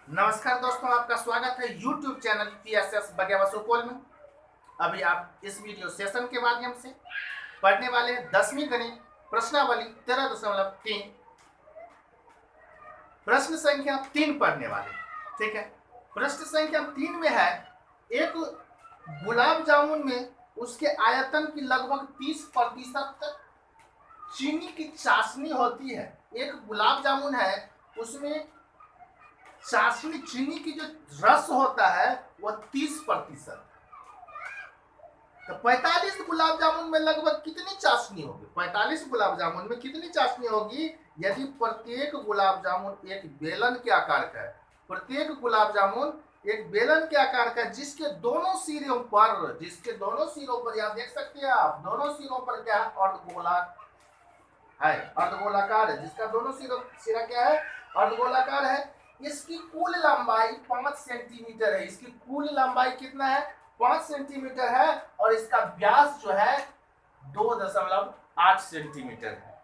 नमस्कार दोस्तों, आपका स्वागत है YouTube चैनल PSS बगेवा सुपौल में। अभी आप इस वीडियो सेशन के माध्यम से पढ़ने वाले 10वीं गणित प्रश्नावली 13.3 प्रश्न संख्या 3 पढ़ने वाले। ठीक है, प्रश्न संख्या 3 में है एक गुलाब जामुन में उसके आयतन की लगभग 30% चीनी की चाशनी होती है। एक गुलाब जामुन है, उसमें चाशनी चीनी की जो रस होता है वह 30%। तो 45 गुलाब जामुन में लगभग कितनी चाशनी होगी? 45 गुलाब जामुन में कितनी चाशनी होगी यदि प्रत्येक गुलाब जामुन एक बेलन के आकार का है? प्रत्येक गुलाब जामुन एक बेलन के आकार का, जिसके दोनों सिरों पर यहाँ देख सकते हैं आप, दोनों सिरों पर क्या है? अर्धगोलाकार है, जिसका दोनों सिरा क्या है? अर्धगोलाकार है। इसकी कुल लंबाई 5 सेंटीमीटर है। इसकी कुल लंबाई कितना है? 5 सेंटीमीटर है। और इसका व्यास जो है 2.8 सेंटीमीटर है।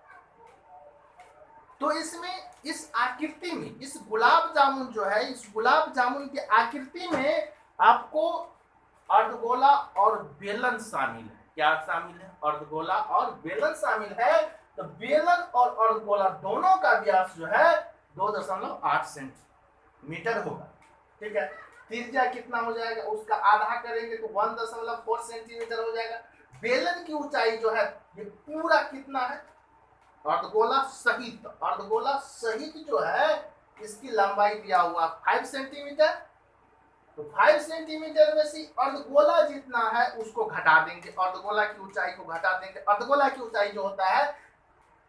तो इसमें इस आकृति में इस गुलाब जामुन जो है, इस गुलाब जामुन की आकृति में आपको अर्धगोला और बेलन शामिल है। क्या शामिल है? अर्धगोला और बेलन शामिल है। तो बेलन और अर्धगोला दोनों का व्यास जो है 2.8 सेंटीमीटर होगा। ठीक है, त्रिज्या कितना हो जाएगा? उसका आधा करेंगे तो 1.4 सेंटीमीटर हो जाएगा। बेलन की ऊंचाई जो है ये पूरा कितना है? अर्धगोला सहित जो है इसकी लंबाई दिया हुआ 5 सेंटीमीटर। तो 5 सेंटीमीटर में से अर्धगोला जितना है उसको घटा देंगे, अर्धगोला की ऊंचाई को घटा देंगे। अर्धगोला की ऊंचाई जो होता है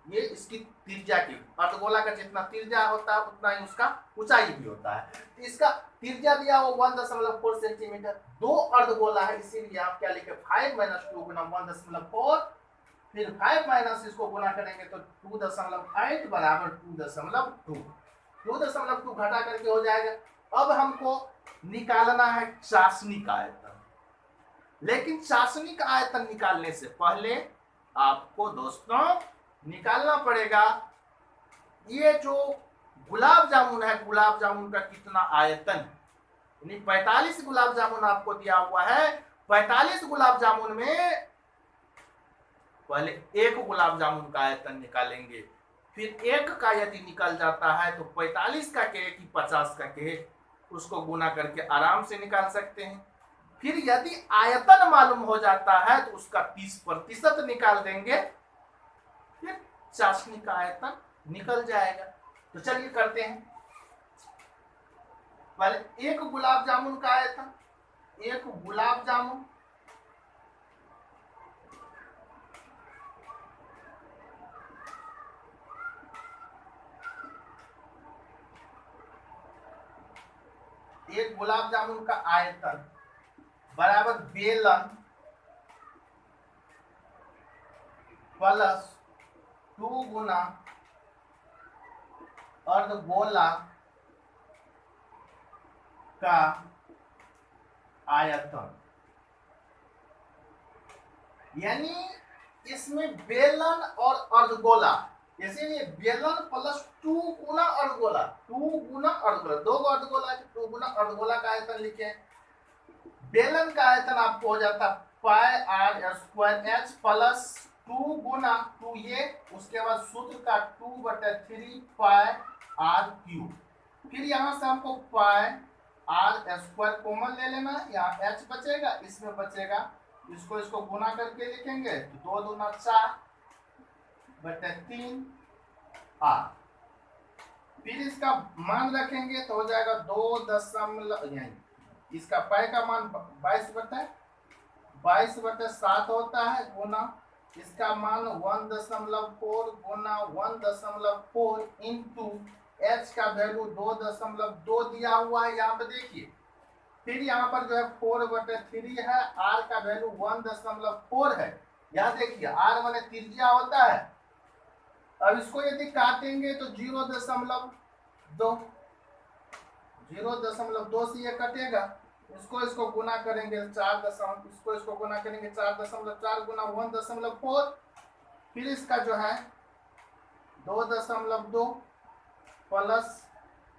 ये इसकी त्रिज्या की, अर्धगोला का जितना त्रिज्या होता है उतना ही उसका ऊंचाई भी होता है। तो इसका त्रिज्या दिया वो 1.4 सेंटीमीटर। दो अर्धगोला है, इसीलिए आप क्या लिखे? 5 - 2 गुना 1.4, फिर 5 माइनस इसको गुना करेंगे तो 2.8 बराबर 2.2। 2.2 घटा करके हो जाएगा। अब हमको निकालना है चाशनी का आयतन। लेकिन चाशनी का आयतन निकालने से पहले आपको दोस्तों निकालना पड़ेगा ये जो गुलाब जामुन है, गुलाब जामुन का कितना आयतन है। 45 गुलाब जामुन आपको दिया हुआ है। 45 गुलाब जामुन में पहले एक गुलाब जामुन का आयतन निकालेंगे, फिर एक का यदि निकल जाता है तो 45 का कहे कि 50 का कहे, उसको गुना करके आराम से निकाल सकते हैं। फिर यदि आयतन मालूम हो जाता है तो उसका 30% निकाल देंगे, फिर चाशनी का आयतन निकल जाएगा। तो चलिए करते हैं। पहले एक गुलाब जामुन का आयतन, एक गुलाब जामुन एक गुलाब जामुन का आयतन बराबर बेलन प्लस 2 गुना अर्धगोला का आयतन। यानी इसमें बेलन और अर्धगोला, इसीलिए बेलन प्लस 2 गुना अर्धगोला, 2 गुना अर्धगोला, 2 अर्धगोला 2 गुना अर्धगोला का आयतन लिखे। बेलन का आयतन आपको हो जाता पाई आर स्क्वायर एच प्लस 2 गुना 2 ये, उसके बाद सूत्र का 2/3 पाई आर क्यूब। फिर यहां से हमको पाई आर स्क्वायर कॉमन ले लेना, यहाँ एच बचेगा, इसमें बचेगा, इसको गुना करके लिखेंगे तो 2 दूना 4/3 आर। फिर इसका मान रखेंगे तो हो जाएगा 2 यही, इसका पाई का मान 22/7 होता है, गुना इसका मान 1.4 गुना 1.4 इंटू एच का वैल्यू 2.2 दिया हुआ है यहाँ पे देखिए। फिर यहाँ पर जो है 4/3 है, आर का वैल्यू 1.4 है। यहाँ देखिए आर माने त्रिज्या होता है। अब इसको यदि काटेंगे तो 0.2 से ये कटेगा, इसको गुना करेंगे 4 इसको गुना करेंगे 4.4 गुना 1.4, फिर इसका जो है 2.2 प्लस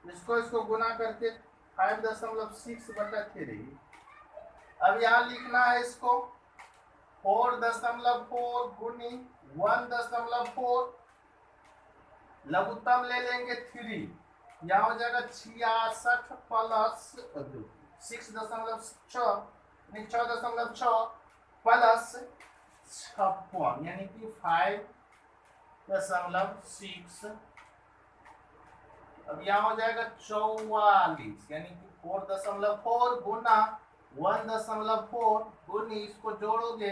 इसको गुना करके 5.6/3। अब यहाँ लिखना है इसको 4.4 गुनी 1.4, लघुत्तम ले लेंगे 3, यहाँ हो जाएगा 66 प्लस 6.6 प्लस 56 यानी कि 5.6। अब यहाँ हो जाएगा 44 यानी कि 4.4 गुना 1.4 गुनी, इसको जोड़ोगे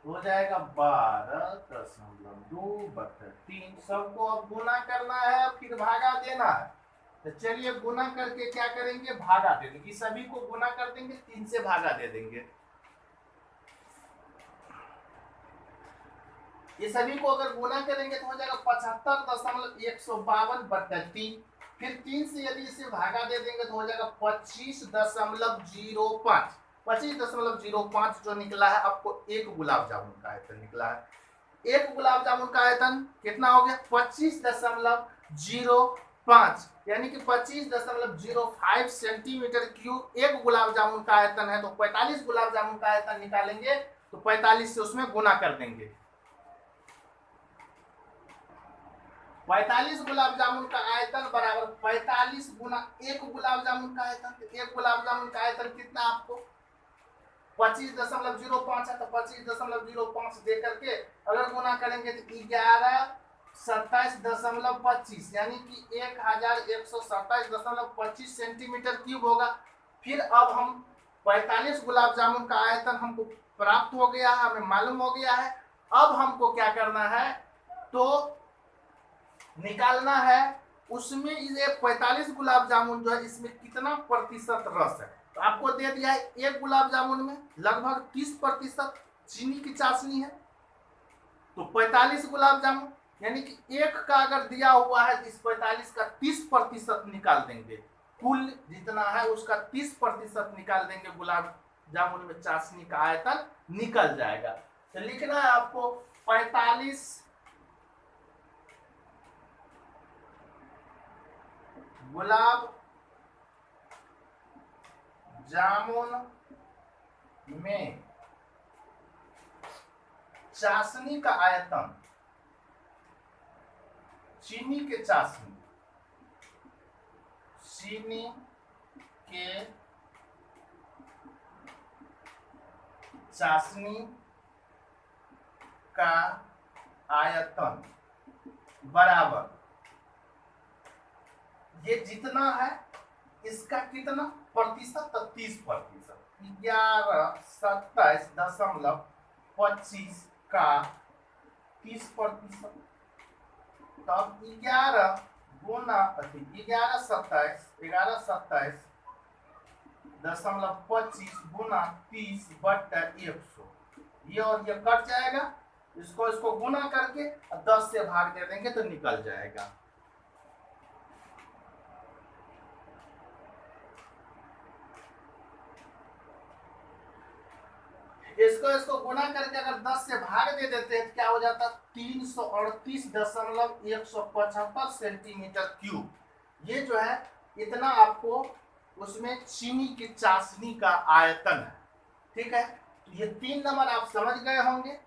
हो जाएगा 12.2/3। सबको अब गुना करना है फिर भागा देना है। तो चलिए गुना करके क्या करेंगे, भागा दे देंगे। सभी को गुना कर देंगे, 3 से भागा दे देंगे। ये सभी को अगर गुना करेंगे तो हो जाएगा 75.152/3। फिर 3 से यदि इसे भागा दे देंगे तो हो जाएगा 25.05। 25.05 जो निकला है आपको एक गुलाब जामुन का आयतन निकला है। एक गुलाब जामुन का आयतन कितना हो गया, 25.05 यानी कि 25.05 सेंटीमीटर क्यूब एक गुलाब जामुन का आयतन है। तो 45 गुलाब जामुन का आयतन निकालेंगे तो 45 से उसमें गुना कर देंगे। 45 गुलाब जामुन का आयतन बराबर 45 गुना एक गुलाब जामुन का आयतन। एक गुलाब जामुन का आयतन कितना आपको 25.05 है, तो 25.05 दे करके अगर गुना करेंगे तो 1127.25 यानी कि 1127.25 सेंटीमीटर क्यूब होगा। फिर अब हम 45 गुलाब जामुन का आयतन हमको प्राप्त हो गया है, हमें मालूम हो गया है। अब हमको क्या करना है, तो निकालना है उसमें ये 45 गुलाब जामुन जो है इसमें कितना प्रतिशत रस है। तो आपको दे दिया है एक गुलाब जामुन में लगभग 30% चीनी की चाशनी है। तो 45 गुलाब जामुन यानी कि एक का अगर दिया हुआ है तो इस 45 का 30% निकाल देंगे। कुल जितना है उसका 30% निकाल देंगे, गुलाब जामुन में चाशनी का आयतन निकल जाएगा। तो लिखना है आपको 45 गुलाब जामुन में चाशनी का आयतन, चीनी के चाशनी के चाशनी का आयतन बराबर ये जितना है इसका कितना प्रतिशत, तो 30%। 1127.25 का 30%। तब 11 गुना 1127.25 गुना 30/100, ये और ये कट जाएगा। इसको गुना करके 10 से भाग दे देंगे तो निकल जाएगा। इसको गुना करके अगर 10 से भाग दे देते हैं तो क्या हो जाता, 338.175 सेंटीमीटर क्यूब। ये जो है इतना आपको उसमें चीनी की चाशनी का आयतन है। ठीक है, तो ये 3 नंबर आप समझ गए होंगे।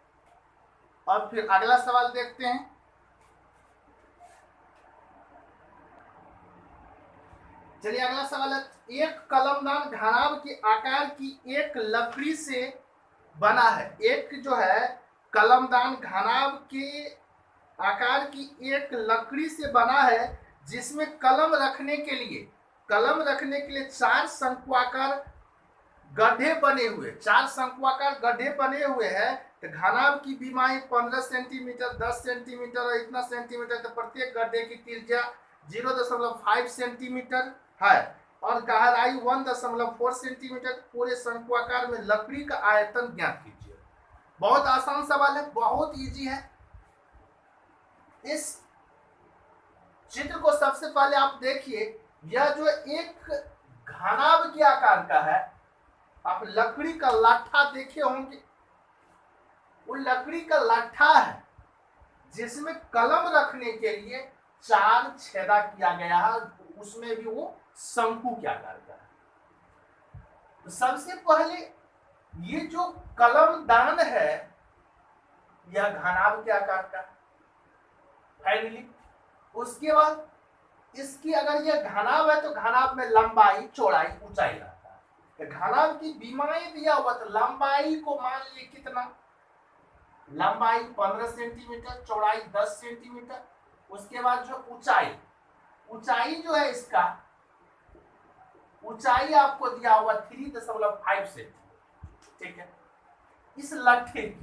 और फिर अगला सवाल देखते हैं। चलिए अगला सवाल है, एक कलमदान घनाभ के आकार की एक लकड़ी से बना है। एक जो है कलमदान घनाभ के आकार की एक लकड़ी से बना है जिसमें कलम रखने के लिए 4 शंक्वाकार गड्ढे बने हुए, 4 शंक्वाकार गड्ढे बने हुए हैं। तो घनाभ की बीमारी 15 सेंटीमीटर, 10 सेंटीमीटर और इतना सेंटीमीटर। तो प्रत्येक गड्ढे की त्रिज्या 0.5 सेंटीमीटर है और गहराई 1.4 सेंटीमीटर। पूरे शंक्वाकार में लकड़ी का आयतन ज्ञात कीजिए। बहुत आसान सवाल है, बहुत इजी है। इस चित्र को सबसे पहले आप देखिए, यह जो एक घनाभ के आकार का है, आप लकड़ी का लाठा देखे होंगे, वो लकड़ी का लाठा है जिसमें कलम रखने के लिए 4 छेदा किया गया है। उसमें भी वो शंकु के आकार का है। तो सबसे पहले ये जो कलम दान है यह घनाभ के आकार का फाइनली। उसके बाद इसकी अगर यह घनाभ है तो घनाभ में लंबाई चौड़ाई ऊंचाई रहता है। तो घनाभ की बीमारी दिया हुआ तो लंबाई को मान ली कितना, लंबाई 15 सेंटीमीटर, चौड़ाई 10 सेंटीमीटर। उसके बाद जो ऊंचाई, ऊंचाई जो है इसका ऊंचाई आपको दिया हुआ 3.5 सेंटीमीटर, ठीक है। इस लट्ठे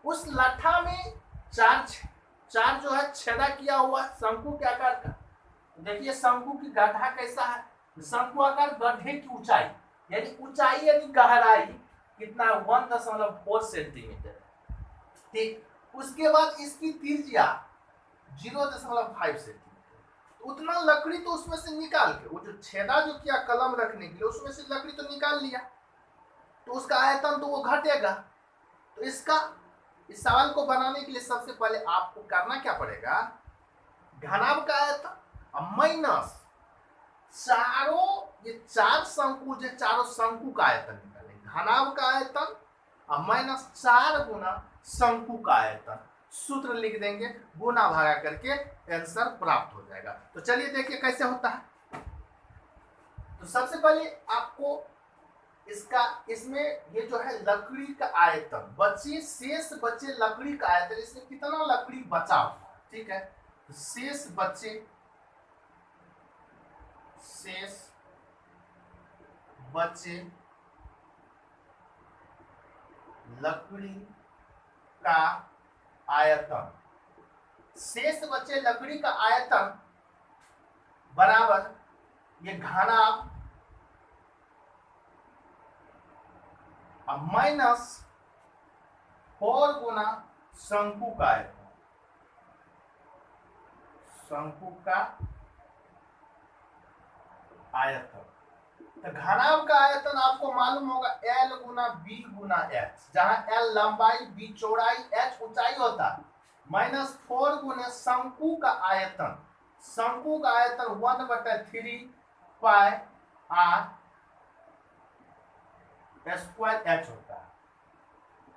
उस लट्ठा में चार जो है छेदा किया हुआ शंकु के आकार का। देखिए शंकु की गड्ढा कैसा है, शंकु आकार गड्ढे की ऊंचाई यानी ऊंचाई यानी गहराई कितना 1.4 सेंटीमीटर, ठीक। उसके बाद इसकी त्रिज्या 0.5 सेंटीमीटर। तो उतना लकड़ी तो उसमें से निकाल के, वो जो छेदा जो किया कलम रखने के लिए उसमें से लकड़ी तो निकाल लिया, तो उसका आयतन तो वो घटेगा। तो इस सवाल को बनाने के लिए सबसे पहले आपको करना क्या पड़ेगा, घनाभ का आयतन माइनस ये चार शंकु जो चारों शंकु का आयतन निकालेंगे। घनाभ का आयतन माइनस 4 गुना शंकु का आयतन, सूत्र लिख देंगे, गुना भागा करके आंसर प्राप्त हो जाएगा। तो चलिए देखिए कैसे होता है। तो सबसे पहले आपको इसमें ये जो है लकड़ी का आयतन शेष बचे लकड़ी का आयतन, इसमें कितना लकड़ी बचा हुआ, ठीक है। तो शेष बचे लकड़ी का आयतन, शेष बचे लकड़ी का आयतन बराबर ये घनाभ माइनस 4 गुना शंकु का आयतन, शंकु का आयतन। तो घनाभ का आयतन आपको मालूम होगा L गुना B गुना H, जहां L लंबाई, B चौड़ाई, H ऊंचाई होता है, माइनस 4 गुना शंकु का आयतन, शंकु का आयतन 1/3 पाई r स्क्वायर h होता है।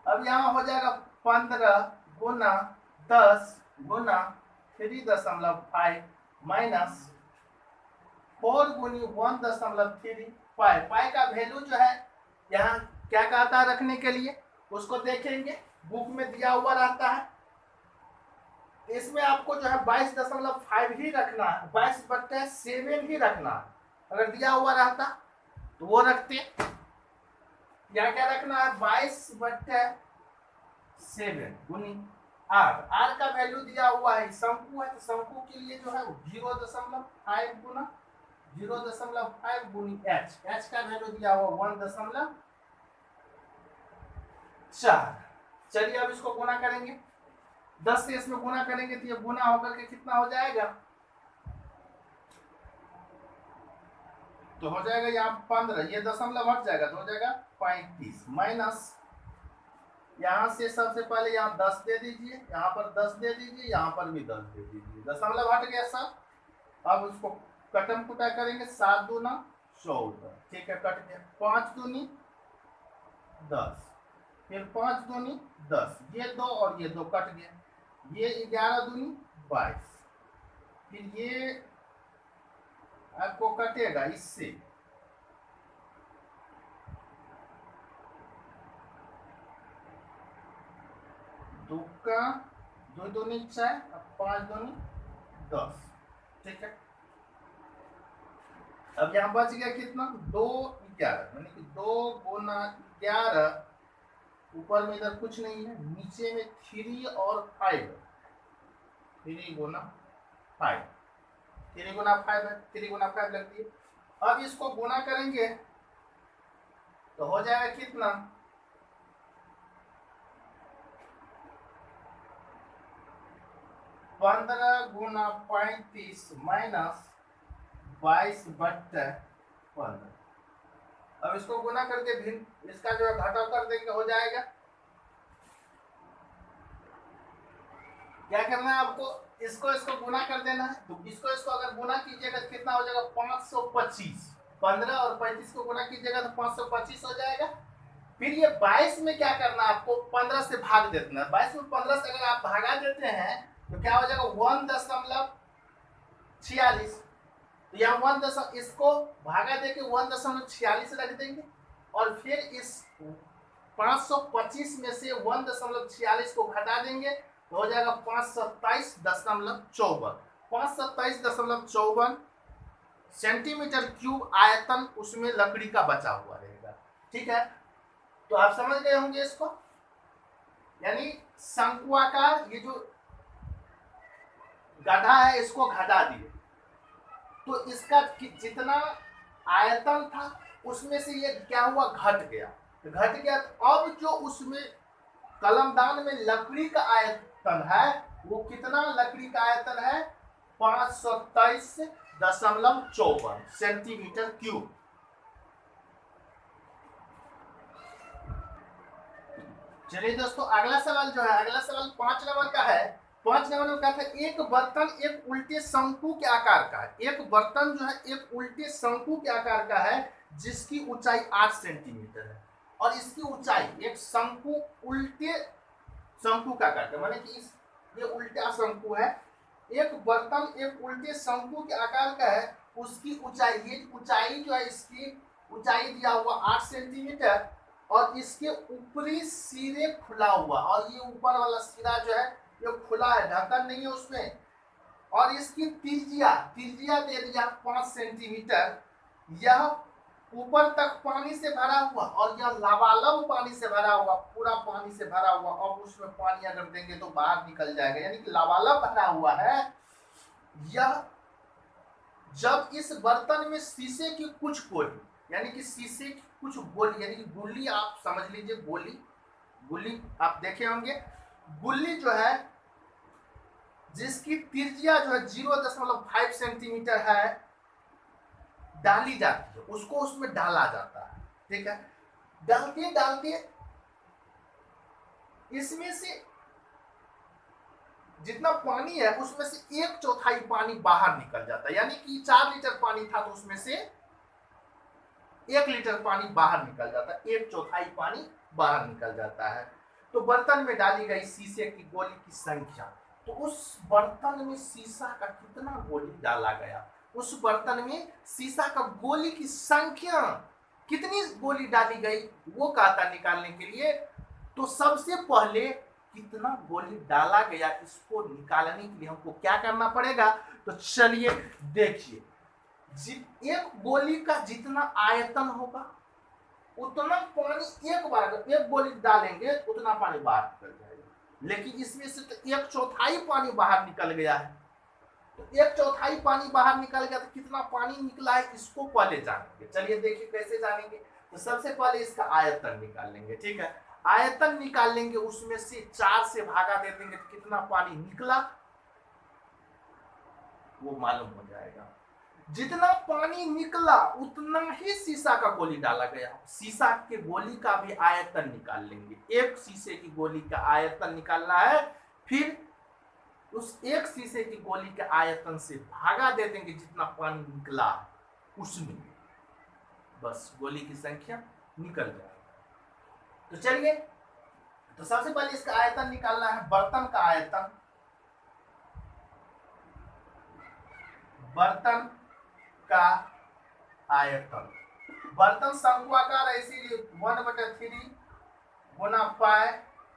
अब यहाँ हो जाएगा 15 गुना 10 गुना 3.5 माइनस 4 गुनी 1.3 पाई। पाई का वैल्यू जो है यहाँ क्या कहता है रखने के लिए, उसको देखेंगे, बुक में दिया हुआ रहता है। इसमें आपको जो है 22.5 ही रखना है, 22/7 ही रखना है। अगर दिया हुआ रहता तो वो रखते, या क्या रखना है 22/7 गुनी r। r का वैल्यू दिया हुआ है, शंकु है तो शंकु के लिए जो है 0.5 गुना 0.5 गुनी h, h का वैल्यू दिया हुआ 1.4। चलिए अब इसको गुना करेंगे, 10 से इसमें गुना करेंगे तो ये गुना होकर के कितना हो जाएगा, तो हो जाएगा यहाँ 15, ये दशमलव हट जाएगा तो हो जाएगा 35 माइनस, यहाँ से सबसे पहले यहाँ 10 दे दीजिए, यहाँ पर 10 दे दीजिए, यहाँ पर भी 10 दे दीजिए, दशमलव हट गया सब। अब उसको कटम कुटा करेंगे, 7 दूना 14, ठीक है, कट गया। 5 दूनी 10, फिर 5 दूनी 10, ये 2 और ये 2 कट गया, ये 11 दूनी 22, फिर ये आपको कटेगा इससे, दो का 2 दूनी 4, 5 दूनी 10, ठीक है। अब यहाँ बच गया कितना 2 11, यानी कि 2 गुना 11, ऊपर में इधर कुछ नहीं है, नीचे में 3 और 5, 3 गुना 5, 3 गुना 5 है, 3 गुना 5 लग दिए। अब इसको गुना करेंगे तो हो जाएगा कितना 15 गुना 35 माइनस 22/15। अब इसको गुना करके भिन्न इसका जो है घटाव कर देंगे, हो जाएगा क्या करना है आपको, इसको इसको गुना कर देना है। तो इसको अगर गुना कीजिएगा तो कितना हो जाएगा 525, 15 और 35 को गुना कीजिएगा तो 525 हो जाएगा। फिर ये 22 में क्या करना है आपको, 15 से भाग देना है। 22 में 15 से अगर आप भागा देते हैं तो क्या हो जाएगा 1.46। तो यहाँ 1 इसको भागा देके 1.46 रख देंगे और फिर इस 525 में से 1.46 को घटा देंगे तो हो जाएगा 527.54। 527.54 सेंटीमीटर क्यूब आयतन उसमें लकड़ी का बचा हुआ रहेगा। ठीक है, तो आप समझ गए होंगे इसको। यानी शंकुआकार ये जो गड्ढा है इसको घटा दिए तो इसका जितना आयतन था उसमें से ये क्या हुआ, घट गया। तो अब जो उसमें कलमदान में लकड़ी का आयतन है वो कितना लकड़ी का आयतन है, 523.54 सेंटीमीटर क्यूब। चलिए दोस्तों, अगला सवाल जो है, अगला सवाल 5 नंबर का है। 5 नंबर में कहा था एक बर्तन एक उल्टे शंकु के आकार का है। एक बर्तन जो है एक उल्टे शंकु के आकार का है जिसकी ऊंचाई 8 सेंटीमीटर है और इसकी ऊंचाई, एक शंकु उल्टे शंकु का आकार का, माने कि इस ये उल्टा शंकु है। एक बर्तन एक उल्टे शंकु के आकार का है, उसकी ऊंचाई, ये ऊंचाई जो है इसकी ऊंचाई दिया हुआ 8 सेंटीमीटर और इसके ऊपरी सिरे खुला हुआ, और ये ऊपर वाला सिरा जो है ये खुला है, ढक्कन नहीं है उसमें। और इसकी तिर्जिया दे दिया 5 सेंटीमीटर। यह ऊपर तक पानी से भरा हुआ और यह लबालब पानी से भरा हुआ, पूरा पानी से भरा हुआ। अब उसमें पानी अगर देंगे तो बाहर निकल जाएगा, यानी कि लबालब भरा हुआ है। यह जब इस बर्तन में शीशे की कुछ गोली, यानी कि शीशे की कुछ गोली, यानी कि गुल्ली आप समझ लीजिए, गुल्ली आप देखे होंगे। गुल्ली जो है जिसकी त्रिज्या जो है 0.5 सेंटीमीटर है, डाली जाती है, उसको उसमें डाला जाता है। ठीक है, डालते इसमें से जितना पानी है उसमें से 1/4 पानी बाहर निकल जाता है। यानी कि 4 लीटर पानी था तो उसमें से 1 लीटर पानी बाहर निकल जाता है, 1/4 पानी बाहर निकल जाता है। तो बर्तन में डाली गई शीशे की गोली की संख्या, तो उस बर्तन में शीशा का कितना गोली डाला गया, उस बर्तन में शीशा का गोली की संख्या कितनी गोली डाली गई वो कहता निकालने के लिए। तो सबसे पहले कितना गोली डाला गया इसको निकालने के लिए हमको क्या करना पड़ेगा, तो चलिए देखिए। एक गोली का जितना आयतन होगा उतना पानी एक गोली डालेंगे उतना पानी बाहर निकल जाएगा, लेकिन इसमें से तो 1/4 पानी बाहर निकल गया है। तो 1/4 पानी बाहर निकल गया तो कितना पानी निकला है इसको पहले जानेंगे। चलिए देखिए कैसे जानेंगे। तो सबसे पहले इसका आयतन निकाल लेंगे। ठीक है, आयतन निकाल लेंगे, उसमें से 4 से भागा दे देंगे तो कितना पानी निकला वो मालूम हो जाएगा। जितना पानी निकला उतना ही शीशा का गोली डाला गया। शीशा के गोली का भी आयतन निकाल लेंगे। एक शीशे की गोली का आयतन निकालना है, फिर उस एक शीशे की गोली के आयतन से भागा दे देंगे जितना पानी निकला उसमें, बस गोली की संख्या निकल जाएगी। तो चलिए, तो सबसे पहले इसका आयतन निकालना है, बर्तन का आयतन। बर्तन का आयतन, बर्तन शंकुआकार है इसीलिए 1/3 गुना पाई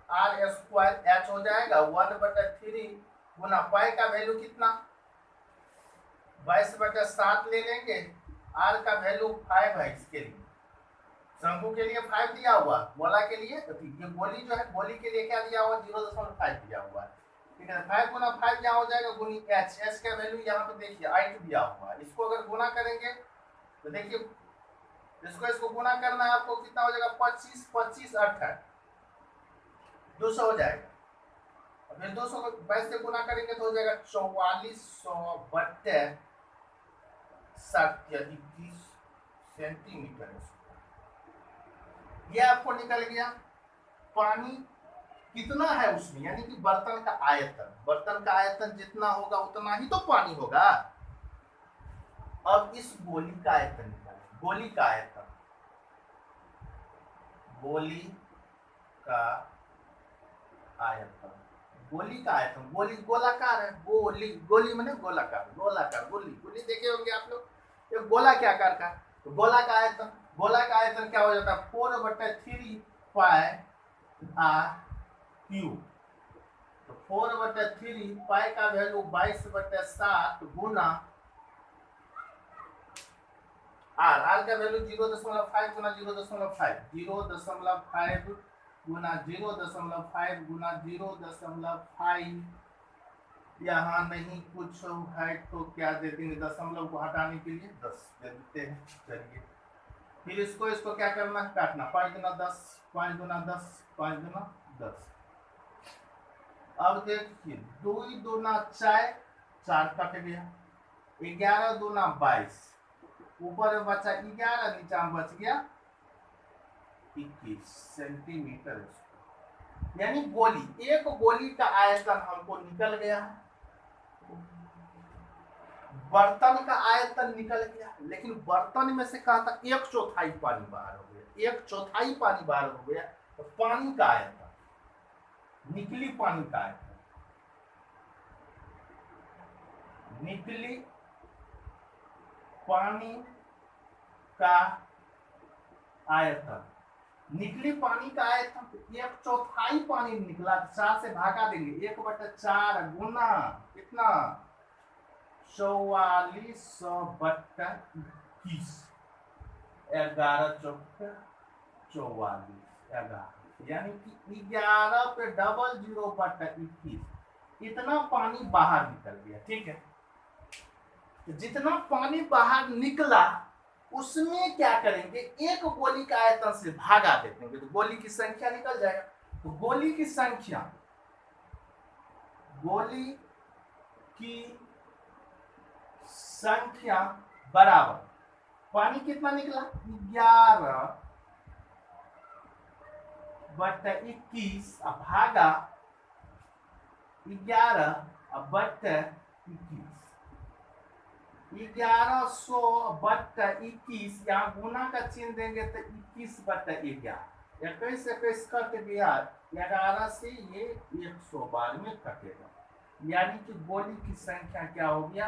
r स्क्वायर h हो जाएगा। 1/3 गुना पाई का वैल्यू कितना 22/7 ले लेंगे। r का वैल्यू 5 है, इसके लिए शंकु के लिए 5 दिया हुआ, गोला के लिए ये गोली जो है गोली के लिए क्या दिया हुआ 0.5 दिया हुआ है। ठीक है, 5 गुना 5 यहाँ हो जाएगा गुनी h, h का वैल्यू यहाँ पे देखिए 8 दिया हुआ है। इसको अगर गुना करेंगे तो देखिए इसको गुना करना है आपको, कितना हो जाएगा 25 25 8 है 200 हो जाएगा। फिर 200 को 22 से गुना करेंगे तो हो जाएगा 4400/60 सेंटीमीटर। ये आपको निकल गया पानी कितना है उसमें, यानी कि बर्तन का आयतन, बर्तन का आयतन जितना होगा उतना ही तो पानी होगा। अब इस गोली का आयतन निकालें, गोली का आयतन, गोली का आयतन, गोली का आयतन, गोली गोलाकार है, गोली गोली माने गोलाकार, गोलाकार गोली, गोली देखे होंगे आप लोग, ये गोला के आकार का, तो गोला का आयतन, गोला का आयतन क्या हो जाता है 4/3 पाई आर क्यूब। तो 4/3 पाई का वैल्यू 22/7 गुना आर, आर का वैल्यू 0.5 गुना 0.5, 0.5 गुना 0.5 गुना 0.5, यहाँ नहीं कुछ है तो क्या दे देंगे, दशमलव को हटाने के लिए 10 दे देते हैं। चलिए फिर इसको क्या करना है, काटना, 5 गुना 10, 5 गुना 10, 5 गुना 10। अब देखिए 2 दूना 4, 4 कट गया, 11 दूना 22, ऊपर में बचा 11, नीचा में बच गया 21 सेंटीमीटर। यानी गोली, एक गोली का आयतन हमको निकल गया है, बर्तन का आयतन निकल गया, लेकिन बर्तन में से कहा था 1/4 पानी बाहर हो गया, 1/4 पानी बाहर हो गया, तो पानी का आयतन, निकली पानी का आयतन, निकली पानी का आयतन, निकली पानी का आयतन 1/4 पानी निकला, 4 से भागा देंगे, 1/4 गुना कितना 44/21, 11 चौका 44, 11, यानी कि 11 पे 00/21 इतना पानी बाहर निकल गया। ठीक है, तो जितना पानी बाहर निकला उसमें क्या करेंगे, एक गोली का आयतन से भागा देते हैं तो गोली की संख्या निकल जाएगा। तो गोली की संख्या, गोली की संख्या बराबर, पानी कितना निकला 11/21 भागा 11/21, 1100/21, यहाँ गुना का चिन्ह देंगे तो 21/11, 21 कट गया, 11 से ये 100 में कटेगा, यानी कि गोली की संख्या क्या हो गया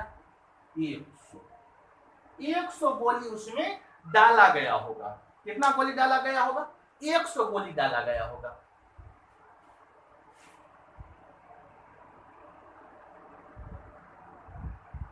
100 गोली उसमें डाला गया होगा। कितना गोली डाला गया होगा 100 गोली डाला गया होगा।